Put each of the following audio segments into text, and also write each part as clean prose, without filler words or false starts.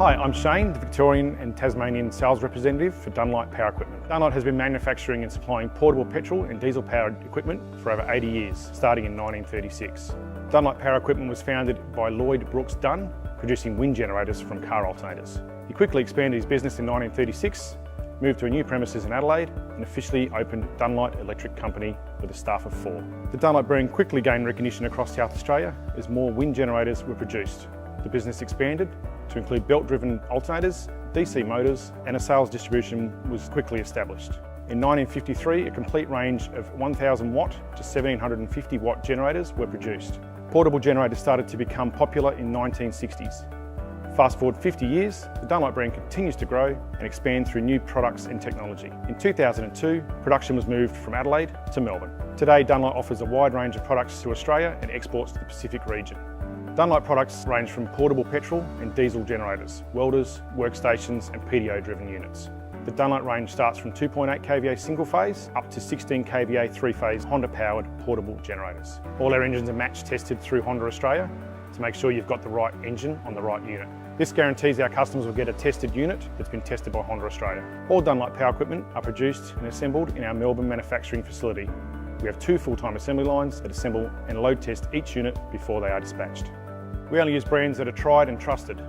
Hi, I'm Shane, the Victorian and Tasmanian sales representative for Dunlite Power Equipment. Dunlite has been manufacturing and supplying portable petrol and diesel powered equipment for over 80 years, starting in 1936. Dunlite Power Equipment was founded by Lloyd Brooks Dunn, producing wind generators from car alternators. He quickly expanded his business in 1936, moved to a new premises in Adelaide and officially opened Dunlite Electric Company with a staff of 4. The Dunlite brand quickly gained recognition across South Australia as more wind generators were produced. The business expanded to include belt-driven alternators, DC motors, and a sales distribution was quickly established. In 1953, a complete range of 1000 watt to 1750 watt generators were produced. Portable generators started to become popular in 1960s. Fast forward 50 years, the Dunlite brand continues to grow and expand through new products and technology. In 2002, production was moved from Adelaide to Melbourne. Today, Dunlite offers a wide range of products to Australia and exports to the Pacific region. Dunlite products range from portable petrol and diesel generators, welders, workstations and PDO-driven units. The Dunlite range starts from 2.8 kVA single phase up to 16 kVA three-phase Honda-powered portable generators. All our engines are match tested through Honda Australia to make sure you've got the right engine on the right unit. This guarantees our customers will get a tested unit that's been tested by Honda Australia. All Dunlite power equipment are produced and assembled in our Melbourne manufacturing facility. We have 2 full-time assembly lines that assemble and load test each unit before they are dispatched. We only use brands that are tried and trusted.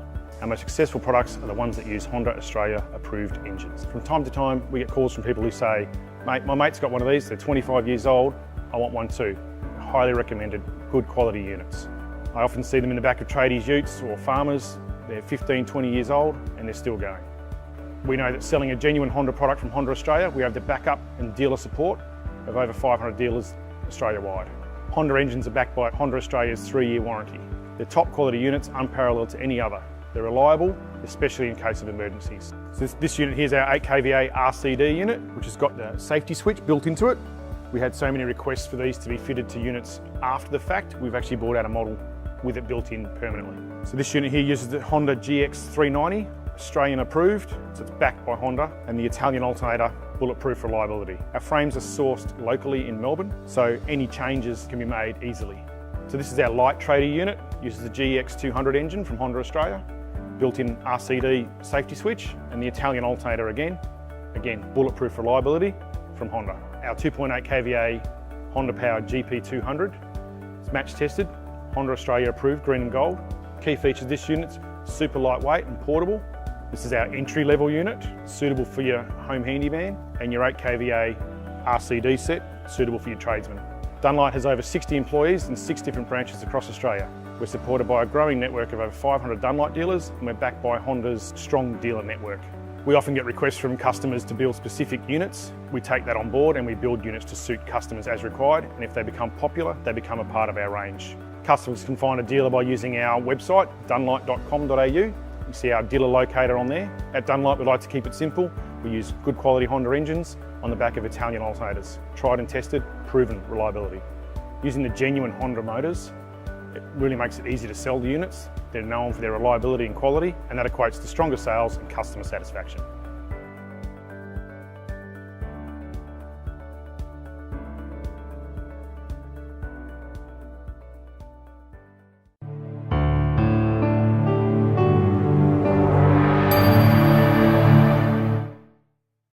Our most successful products are the ones that use Honda Australia approved engines. From time to time, we get calls from people who say, "Mate, my mate's got one of these, they're 25 years old, I want one too." Highly recommended, good quality units. I often see them in the back of tradies' utes or farmers. They're 15, 20 years old and they're still going. We know that selling a genuine Honda product from Honda Australia, we have the backup and dealer support of over 500 dealers Australia-wide. Honda engines are backed by Honda Australia's 3-year warranty. They're top quality units, unparalleled to any other. They're reliable, especially in case of emergencies. So this unit here is our 8 kVA RCD unit, which has got the safety switch built into it. We had so many requests for these to be fitted to units after the fact, we've actually brought out a model with it built in permanently. So this unit here uses the Honda GX390, Australian approved, so it's backed by Honda, and the Italian alternator, bulletproof reliability. Our frames are sourced locally in Melbourne, so any changes can be made easily. So this is our light trader unit, uses the GX200 engine from Honda Australia, built-in RCD safety switch, and the Italian alternator again, bulletproof reliability from Honda. Our 2.8 kVA Honda-powered GP200, it's match tested, Honda Australia approved, green and gold. Key features of this unit's super lightweight and portable. This is our entry-level unit, suitable for your home handyman, and your 8 kVA RCD set, suitable for your tradesmen. Dunlite has over 60 employees in 6 different branches across Australia. We're supported by a growing network of over 500 Dunlite dealers, and we're backed by Honda's strong dealer network. We often get requests from customers to build specific units. We take that on board and we build units to suit customers as required, and if they become popular, they become a part of our range. Customers can find a dealer by using our website, dunlite.com.au. You see our dealer locator on there. At Dunlite, we like to keep it simple. We use good quality Honda engines on the back of Italian alternators. Tried and tested, proven reliability. Using the genuine Honda motors, it really makes it easy to sell the units. They're known for their reliability and quality, and that equates to stronger sales and customer satisfaction.